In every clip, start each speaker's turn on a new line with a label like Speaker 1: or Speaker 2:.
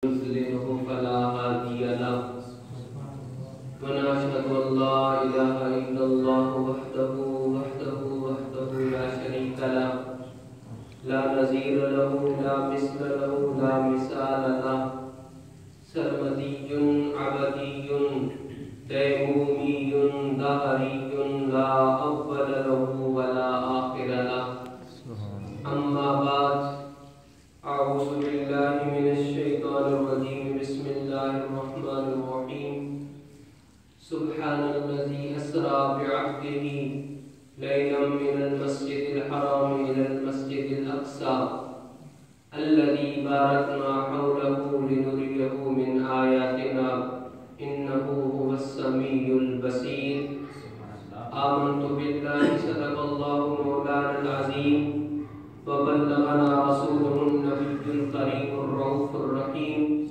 Speaker 1: يضلله فلا هادي له ونشهد أن لا إله إلا الله وحده لا شريك له لا نظير له لا مثل له لا مثال له سرمدي عبدي ديمومي دهري لا أول له ولا آخر له أما بعد أعوذ بالله من الشيطان الرجيم بسم الله الرحمن الرحيم سبحان الذي أسرى بعبده ليلا من المسجد الحرام إلى المسجد الأقصى الذي باركنا حوله لنريه من آياتنا إنه هو السميع البصير آمنت بالله صدق الله مولانا العظيم وبلغنا رسوله النبي الكريم الرؤوف الرحيم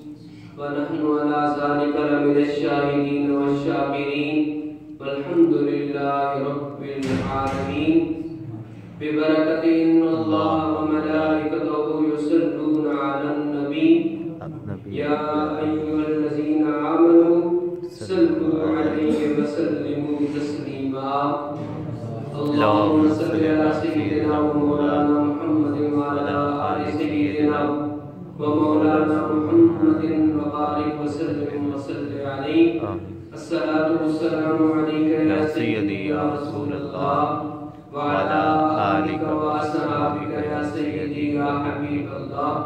Speaker 1: ونحن على ذلك لمن الشاهدين والشاكرين والحمد لله رب العالمين ببركة إن الله وملائكته يصلون على النبي يا أيها الذين آمنوا صلوا عليه وسلموا تسليما اللهم صل على سيدنا ومولانا محمد وعلى آل سيدنا ومولانا محمد وبارك وسلم وصل عليه الصلاة والسلام عليك يا سيدي يا رسول الله وعلى آلك وأصحابك يا سيدي يا حبيب الله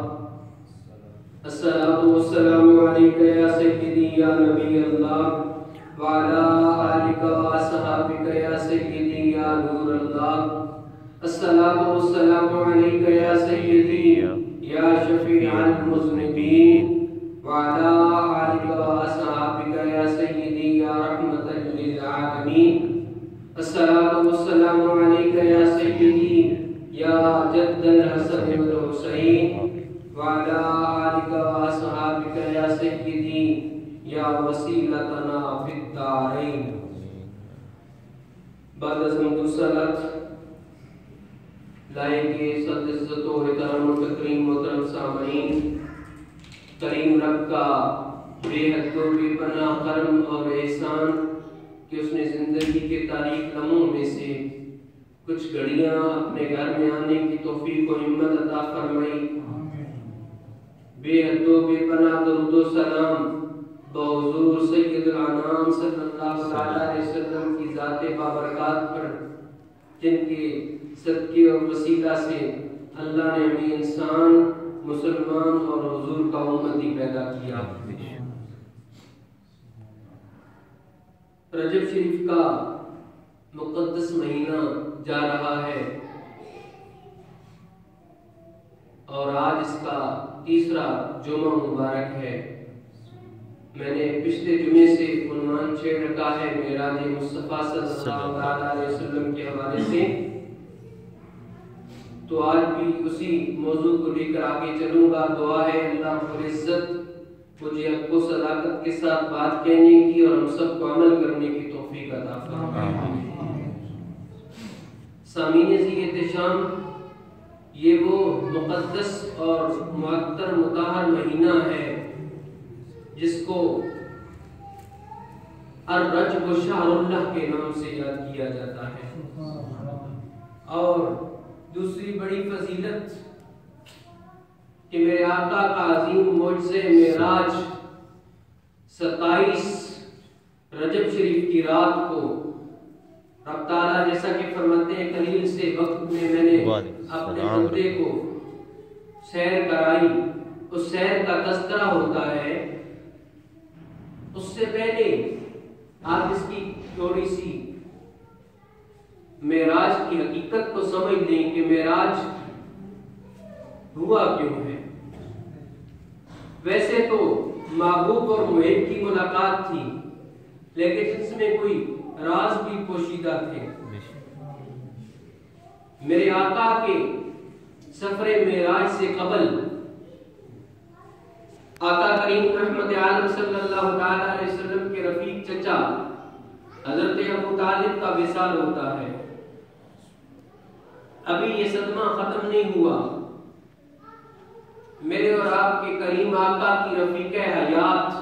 Speaker 1: الصلاة والسلام عليك يا سيدي يا نبي الله وعلى آلك وأصحابك يا سيدي يا نور الله الصلاة والسلام عليك يا سيدي يا شفيع المذنبين وعلى آلك وأصحابك يا سيدي يا رحمة للعالمين الصلاة والسلام عليك يا سيدي يا جد الحسن والحسين وعلى آلك وأصحابك يا سيدي یا وسیلتنا فی الدارین بعد از حمد و صلات لائے کے صد عزت و احترام و تکریم محترم سامعین کریم رب کا بے حد و بے پناہ کرم اور احسان کہ اس نے زندگی کے تاریک لمحوں میں سے کچھ گھڑیاں اپنے گھر میں آنے کی توفیق و ہمت عطا فرمائی بے حد و بے پناہ درود و سلام بحضور سید الانام صلی اللہ علیہ وسلم کی ذات بابرکات پر جن کے صدقے اور وسیلہ سے اللہ نے ہمیں انسان مسلمان اور حضور کا امتی پیدا کیا رجب شریف کا مقدس مہینہ جا رہا ہے اور آج اس کا تیسرا جمعہ مبارک ہے میں نے پچھلے جمعے سے عنوان چھیڑ رکھا ہے معراج مصطفیٰ صلی اللہ علیہ وسلم کے حوالے سے تو آج بھی اسی موضوع کو لے کر آگے چلوں گا دعا ہے اللہ رب العزت مجھے حق و صداقت کے ساتھ بات کہنے کی اور ہم سب کو عمل کرنے کی توفیق عطا فرمائے سامعین ذی احتشام یہ وہ مقدس اور معطر مطہر مہینہ ہے جس کو الرجب شہر اللہ کے نام سے یاد کیا جاتا ہے اور دوسری بڑی فضیلت کہ میرے آقا کا عظیم معجزہ معراج 27 رجب شریف کی رات کو رب تعالیٰ جیسا کہ فرماتے ہیں قلیل سے وقت میں نے اپنے بندے کو سیر کرائی اس سیر کا تذکرہ ہوتا ہے اس سے پہلے آپ اس کی تھوڑی سی معراج کی حقیقت کو سمجھ لیں کہ معراج ہوا کیوں ہے ویسے تو محبوب اور محب کی ملاقات تھی لیکن اس میں کوئی راز بھی پوشیدہ تھے میرے آقا کے سفر معراج سے قبل آقا کریم رحمت عالم صلی اللہ علیہ وسلم کے رفیق چچا حضرت ابو طالب کا وصال ہوتا ہے ابھی یہ صدمہ ختم نہیں ہوا میرے اور آپ کے کریم آقا کی رفیق حیات،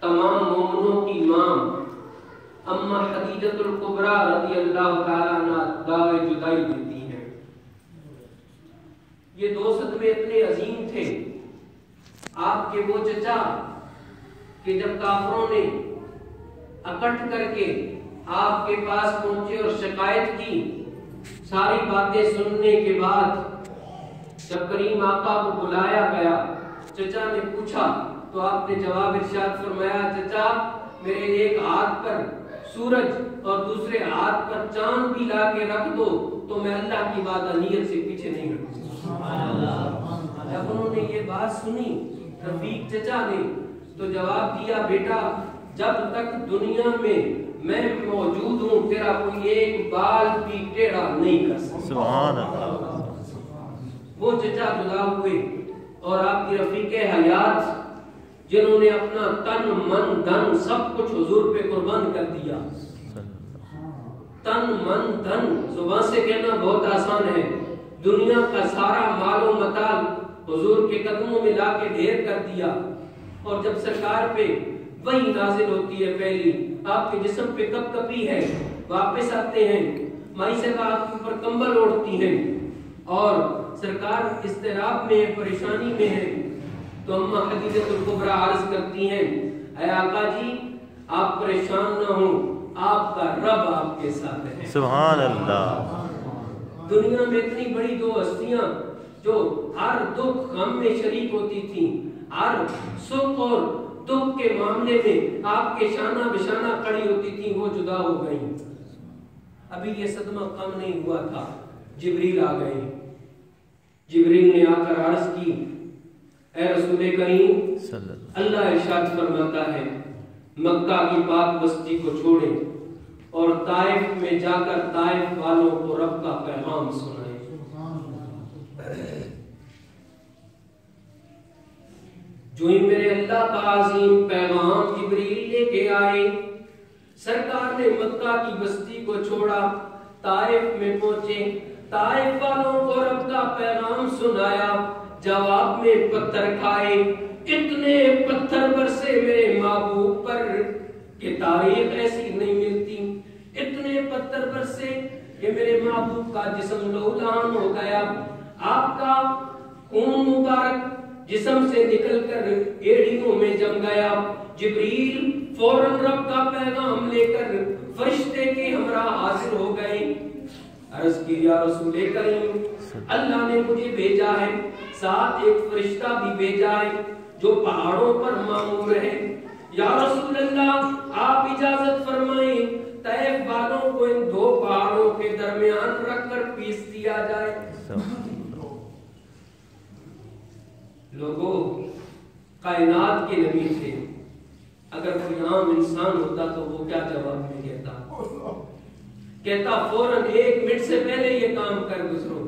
Speaker 1: تمام مومنوں کی ماں اما خدیجۃ الکبریٰ رضی اللہ تعالیٰ عنہ دعوے جدائی دیتی ہیں۔ یہ دو صدمے اتنے عظیم تھے آپ کے وہ چچا کہ جب کافروں نے اکٹھ کر کے آپ کے پاس پہنچے اور شکایت کی، ساری باتیں سننے کے بعد جب کریم آقا کو بلایا گیا، چچا نے پوچھا تو آپ نے جواب ارشاد فرمایا، چچا میرے ایک ہاتھ پر سورج اور دوسرے ہاتھ پر چاند بھی لا کے رکھ دو تو میں اللہ کی وعدانیت سے پیچھے نہیں ہٹوں۔ جب انہوں نے یہ بات سنی رفیق چچا نے تو جواب دیا، بیٹا جب تک دنیا میں موجود ہوں تیرا کوئی ایک بال بھی ٹیڑھا نہیں کر سکتا۔
Speaker 2: سبحان اللہ۔
Speaker 1: وہ چچا جدا ہوئے اور آپ کی رفیق حیات جنہوں نے اپنا تن من دھن سب کچھ حضور پہ قربان کر دیا۔ تن من دھن زبان سے کہنا بہت آسان ہے، دنیا کا سارا مال و متاع حضور کے قدموں میں لا کے ڈھیر کر دیا، اور جب سرکار پہ وہی نازل ہوتی ہے پہلی، آپ کے جسم پہ کپ کپی ہے، واپس آتے ہیں، مائی سے آپ کے اوپر کمبل اوڑھتی ہیں اور سرکار اضطراب میں ہے، پریشانی میں ہے، تو اماں خدیجۃ الکبریٰ عرض کرتی ہیں، اے آقا جی آپ پریشان نہ ہوں، آپ کا رب آپ کے ساتھ ہے۔
Speaker 2: سبحان اللہ۔
Speaker 1: دنیا میں اتنی بڑی دو ہستیاں جو ہر دکھ غم میں شریک ہوتی تھیں، ہر سکھ اور دکھ کے معاملے میں آپ کے شانہ بشانہ کھڑی ہوتی تھیں، وہ جدا ہو گئیں۔ ابھی یہ صدمہ کم نہیں ہوا تھا، جبریل آ گئے۔ جبریل نے آ کر عرض کی، اے رسول کریم، اللہ ارشاد فرماتا ہے مکہ کی پاک بستی کو چھوڑیں اور طائف میں جا کر طائف والوں کو رب کا پیغام سنائیں۔ جو ہی میرے اللہ کا عظیم پیغام جبریل لے کے آئے، سرکار نے مکہ کی بستی کو چھوڑا، طائف میں پہنچے، طائف والوں کو رب کا پیغام سنایا، جواب میں پتھر کھائے، اتنے پتھر برسے میرے محبوب پر کہ تاریخ ایسی نہیں ملتی، اتنے پتھر برسے کہ میرے محبوب کا جسم لہولہان ہو گیا، آپ کا خون مبارک جسم سے نکل کر ایڑیوں میں جم گیا۔ جبریل فوراً رب کا پیغام لے کر فرشتے کے ہمراہ حاضر ہو گئے، عرض کی یا رسول کریم اللہ نے مجھے بھیجا ہے، ساتھ ایک فرشتہ بھی بھیجا ہے جو پہاڑوں پر مامور ہے، یا رسول اللہ آپ اجازت فرمائیں طائف والوں کو ان دو پہاڑوں کے درمیان رکھ کر پیس دیا جائے۔ لوگوں کائنات کے نبی تھے، اگر کوئی عام انسان ہوتا تو وہ کیا جواب میں کہتا فوراً 1 منٹ سے پہلے یہ کام کر گزرو۔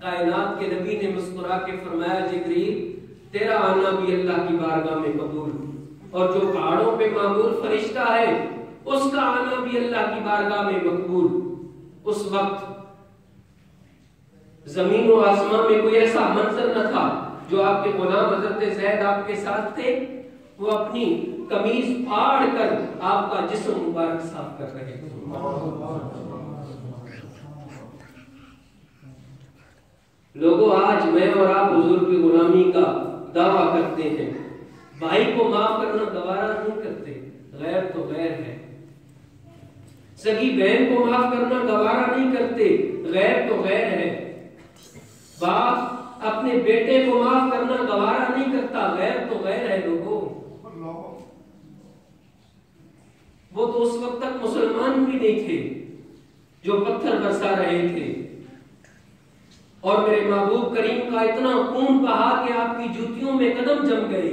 Speaker 1: کائنات کے نبی نے مسکرا کے فرمایا جبریل تیرا آنا بھی اللہ کی بارگاہ میں قبول، اور جو پہاڑوں پہ معمور فرشتہ ہے اس کا آنا بھی اللہ کی بارگاہ میں مقبول۔ اس وقت زمین و آسمان میں کوئی ایسا منظر نہ تھا، جو آپ کے غلام حضرت زید آپ کے ساتھ تھے، وہ اپنی قمیض پھاڑ کر آپ کا جسم مبارک صاف کر رہے تھے۔ لوگوں آج میں اور آپ حضور کی غلامی کا دعویٰ کرتے ہیں، بھائی کو معاف کرنا گوارا نہیں کرتے، غیر تو غیر ہے، سگی بہن کو معاف کرنا گوارا نہیں کرتے، غیر تو غیر ہے، باپ اپنے بیٹے کو معاف کرنا گوارا نہیں کرتا، غیر تو غیر ہے۔ لوگوں وہ تو اس وقت تک مسلمان بھی نہیں تھے جو پتھر برسا رہے تھے، اور میرے محبوب کریم کا اتنا خون بہا کہ آپ کی جوتیوں میں قدم جم گئے،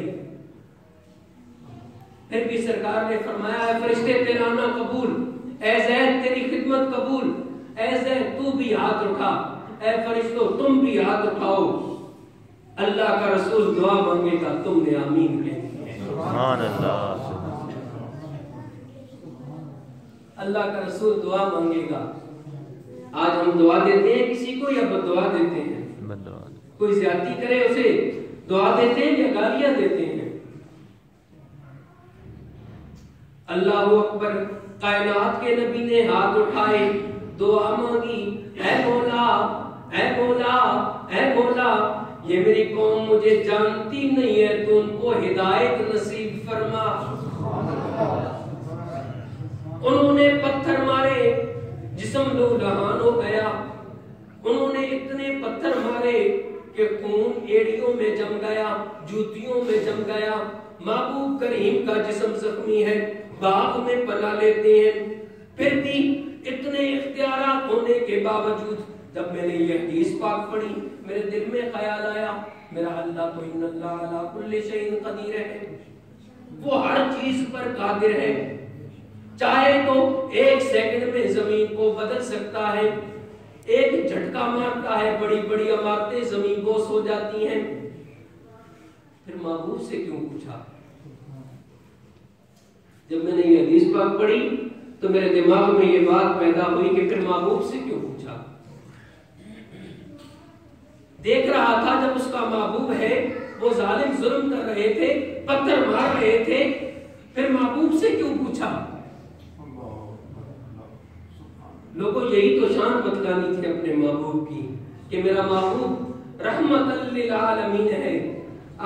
Speaker 1: پھر بھی سرکار نے فرمایا اے فرشتے تیرا آنا قبول، اے زید تیری خدمت قبول، اے زید تو بھی ہاتھ اٹھا، اے فرشتوں تم بھی ہاتھ اٹھاؤ، اللہ کا رسول دعا مانگے گا تم نے آمین کہنی ہے۔
Speaker 2: سبحان اللہ۔
Speaker 1: اللہ کا رسول دعا مانگے گا۔ آج ہم دعا دیتے ہیں کسی کو یا بد دعا دیتے ہیں؟
Speaker 2: بد دعا۔
Speaker 1: کوئی زیادتی کرے اسے دعا دیتے ہیں یا گالیاں دیتے ہیں؟ اللہ اکبر، کائنات کے نبی نے ہاتھ اٹھائے، دعا مانگی، اے مولا اے مولا اے مولا، یہ میری قوم مجھے جانتی نہیں ہے، تو ان کو ہدایت نصیب فرما۔ انہوں نے پتھر مارے، جسم لہولہان ہو گیا، انہوں نے اتنے پتھر مارے کہ خون ایڑیوں میں جم گیا، جوتیوں میں جم گیا۔ محبوب کریم کا جسم زخمی ہے، باغ میں پناہ لیتے ہیں، پھر بھی اتنے اختیارات ہونے کے باوجود جب میں نے یہ حدیث پاک پڑھی، میرے دل میں خیال آیا میرا اللہ تو ان اللہ علی کل شیء قدیر ہے، وہ ہر چیز پر قادر ہے، چاہے تو ایک سیکنڈ میں زمین کو بدل سکتا ہے، ایک جھٹکا مارتا ہے، بڑی بڑی عمارتیں زمین بوس ہو جاتی ہیں۔ پھر محبوب سے کیوں پوچھا؟ جب میں نے یہ حدیث پاک پڑھی تو میرے دماغ میں یہ بات پیدا ہوئی کہ پھر محبوب سے کیوں پوچھا؟ دیکھ رہا تھا جب اس کا محبوب ہے وہ ظالم ظلم کر رہے تھے، پتھر مار رہے تھے، پھر محبوب سے کیوں پوچھا؟ لوگوں یہی تو شان بتلانی تھی اپنے محبوب کی کہ میرا محبوب رحمت للعالمین ہے۔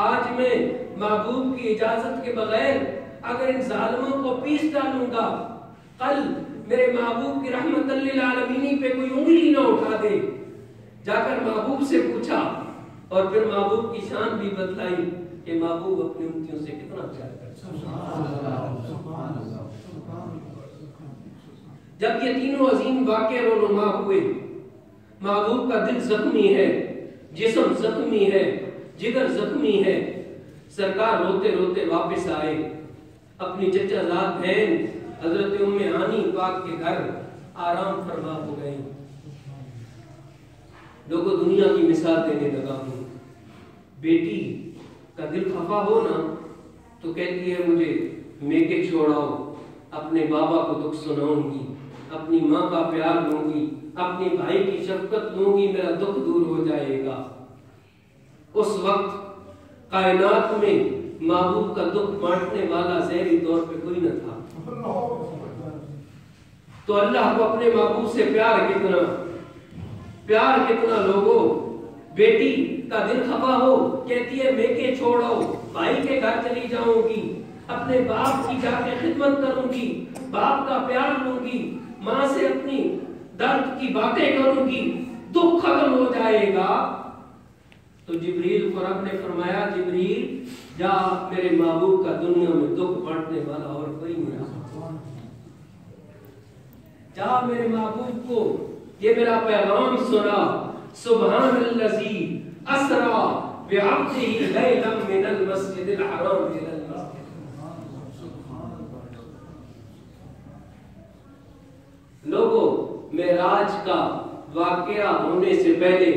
Speaker 1: آج میں محبوب کی اجازت کے بغیر اگر ان ظالموں کو پیس ڈالوں گا، کل میرے محبوب کی رحمت للعالمین پہ کوئی انگلی نہ اٹھا دے۔ جا کر محبوب سے پوچھا اور پھر محبوب کی شان بھی بتلائی کہ محبوب اپنی امتیوں سے کتنا پیار کرتا ہے۔ جب یہ تینوں عظیم واقعے رونما ہوئے، محبوب کا دل زخمی ہے، جسم زخمی ہے، جگر زخمی ہے، سرکار روتے روتے واپس آئے، اپنی چچا زاد بہن حضرت ام ہانی پاک کے گھر آرام فرما ہو گئے۔ لوگوں دنیا کی مثال دینے لگا ہوں، بیٹی کا دل خفا ہو نا تو کہتی ہے مجھے میکے چھوڑاؤ، اپنے بابا کو دکھ سناؤں گی، اپنی ماں کا پیار لوں گی، اپنی بھائی کی شفقت لوں گی، میرا دکھ دور ہو جائے گا۔ اس وقت کائنات میں محبوب کا دکھ بانٹنے والا ظاہری طور پہ کوئی نہ تھا، تو اللہ کو اپنے محبوب سے پیار کتنا لوگوں، بیٹی کا دل خفا ہو کہتی ہے میکے چھوڑو، بھائی کے گھر چلی جاؤں گی، اپنے باپ کی جا کے خدمت کروں گی، باپ کا پیار لوں گی، ماں سے اپنی درد کی باتیں کروں گی، دکھ ختم ہو جائے گا۔ تو جبریل کو رب نے فرمایا جبریل جا میرے محبوب کا دنیا میں دکھ بانٹنے والا اور کوئی نہیں رہا، جا میرے محبوب کو یہ میرا پیغام سنا، سبحان الذی اسرا بعبدہ لیلا من المسجد الحرام الی المسجد۔ لوگوں معراج کا واقعہ ہونے سے پہلے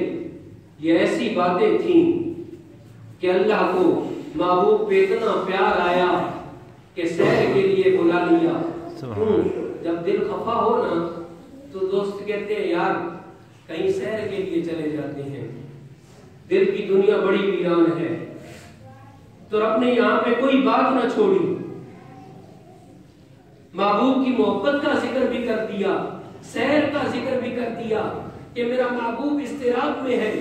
Speaker 1: یہ ایسی باتیں تھیں کہ اللہ کو محبوب پہ اتنا پیار آیا کہ سیر کے لیے بلا لیا۔ جب دل خفا ہو نا تو دوست کہتے ہیں یار کہیں سیر کے لیے چلے جاتے ہیں، دل کی دنیا بڑی ویران ہے، تو رب نے یہاں پہ کوئی بات نہ چھوڑی، محبوب کی محبت کا ذکر بھی کر دیا، سیر کا ذکر بھی کر دیا کہ میرا محبوب اضطراب میں ہے،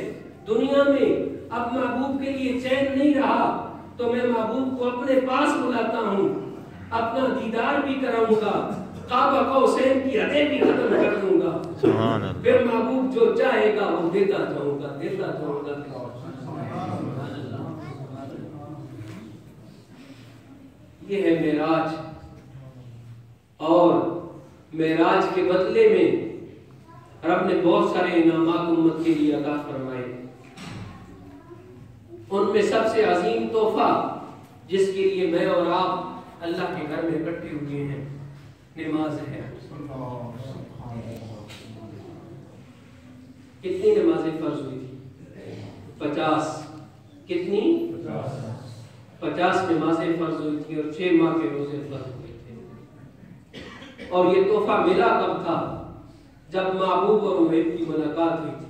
Speaker 1: دنیا میں اب محبوب کے لیے چین نہیں رہا، تو میں محبوب کو اپنے پاس بلاتا ہوں، اپنا دیدار بھی کراؤں گا، کعبہ قوسین کی حدیں بھی ختم کر دوں گا، پھر محبوب جو چاہے گا وہ دیتا جاؤں گا۔ یہ ہے معراج، اور معراج کے بدلے میں رب نے بہت سارے انعامات امت کے لیے عطا فرمائے، ان میں سب سے عظیم تحفہ جس کے لیے میں اور آپ اللہ کے گھر میں اکٹھے ہوئے ہیں نماز ہے۔ کتنی نمازیں فرض ہوئی تھی؟ 50۔ کتنی؟ 50 نمازیں فرض ہوئی تھی اور 6 ماہ کے روزے فرض ہوئے تھے۔ اور یہ تحفہ ملا کب تھا؟ جب محبوب اور محب کی ملاقات ہوئی تھی۔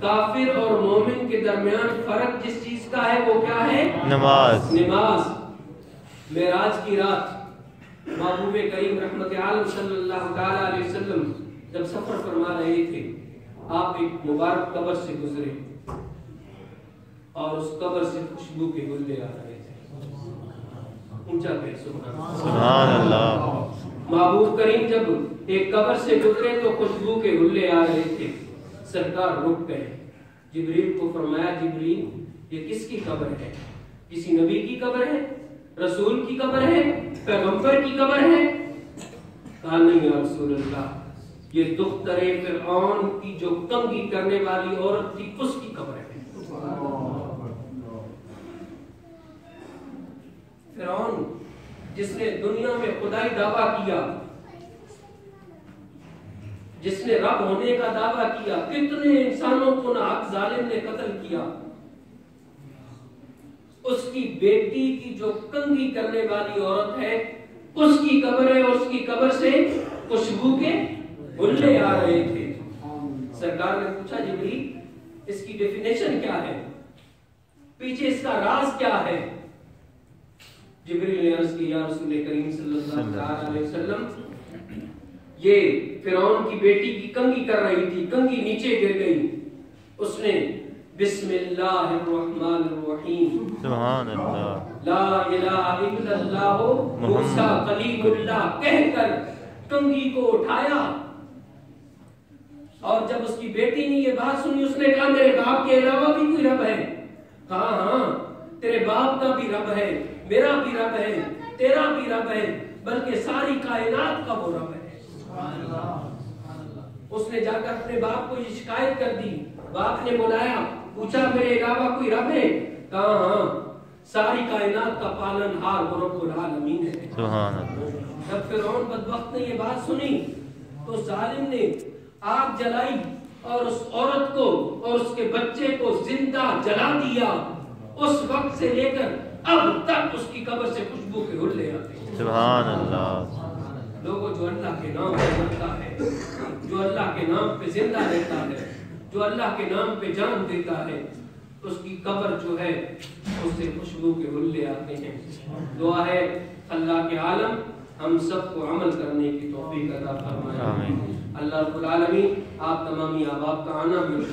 Speaker 1: کافر اور مومن کے درمیان فرق جس چیز کا ہے وہ کیا ہے؟
Speaker 2: نماز۔
Speaker 1: نماز۔ معراج کی رات محبوب کریم رحمت عالم صلی اللہ تعالی علیہ وسلم جب سفر فرما رہے تھے، آپ ایک مبارک قبر سے گزرے اور اس قبر سے خوشبو کے گلے آ رہے تھے۔ اونچا کہ
Speaker 2: سبحان اللہ۔
Speaker 1: محبوب کریم جب ایک قبر سے گزرے تو خوشبو کے گلے آ رہے تھے، سرکار رک گئے، جبریل کو فرمایا جبریل یہ کس کی قبر ہے؟ کسی نبی کی قبر ہے؟ رسول کی قبر ہے؟ پیغمبر کی قبر ہے؟ کہا نہیں یا رسول اللہ، یہ دختر فرعون کی جو کنگھی کرنے والی عورت تھی اس کی قبر ہے۔ فرعون جس نے دنیا میں خدائی دعویٰ کیا، جس نے رب ہونے کا دعویٰ کیا، کتنے انسانوں کو ناحق ظالم نے قتل کیا، اس کی بیٹی کی جو کنگھی کرنے والی عورت ہے اس کی قبر ہے، اور اس کی قبر سے خوشبو کے گلے آ رہے تھے۔ سرکار نے پوچھا جبریل اس کی ڈیفینیشن کیا ہے، پیچھے اس کا راز کیا ہے؟ جبریل نے عرض کی یا رسول کریم صلی اللہ علیہ وسلم، یہ فرعون کی بیٹی کی کنگھی کر رہی تھی، کنگھی نیچے گر گئی، اس نے بسم اللہ الرحمن الرحیم
Speaker 2: سبحان اللہ
Speaker 1: لا الہ الا اللہ موسیٰ کلیم اللہ کہہ کر کنگھی کو اٹھایا، اور جب اس کی بیٹی نے یہ بات سنی اس نے کہا میرے باپ کے علاوہ بھی کوئی رب ہے؟ کہا ہاں تیرے باپ کا بھی رب ہے، میرا بھی رب ہے، تیرا بھی رب ہے، بلکہ ساری کائنات کا وہ رب ہے۔ اس نے جا کر اپنے باپ کو یہ شکایت کر دی، باپ نے بلایا، پوچھا میرے علاوہ کوئی رب ہے؟ کہا ہاں ساری کائنات کا پالن ہار وہ رب العالمین ہے۔
Speaker 2: سبحان اللہ۔
Speaker 1: جب فرعون بدبخت نے یہ بات سنی تو ظالم نے آگ جلائی اور اس عورت کو اور اس کے بچے کو زندہ جلا دیا، اس وقت سے لے کر اب تک اس کی قبر سے خوشبو کے گلے آتے ہیں۔
Speaker 2: سبحان اللہ۔
Speaker 1: لوگوں جو اللہ کے نام پہ مرتا ہے، جو اللہ کے نام پہ زندہ رہتا ہے، جو اللہ کے نام پہ جان دیتا ہے، اس کی قبر جو ہے اس سے خوشبو کے گلے آتے ہیں۔ دعا ہے اللہ کے عالم ہم سب کو عمل کرنے کی توفیق عطا فرمائے۔ اللہ رب العالمین آپ تمامی احباب کا آنا بھی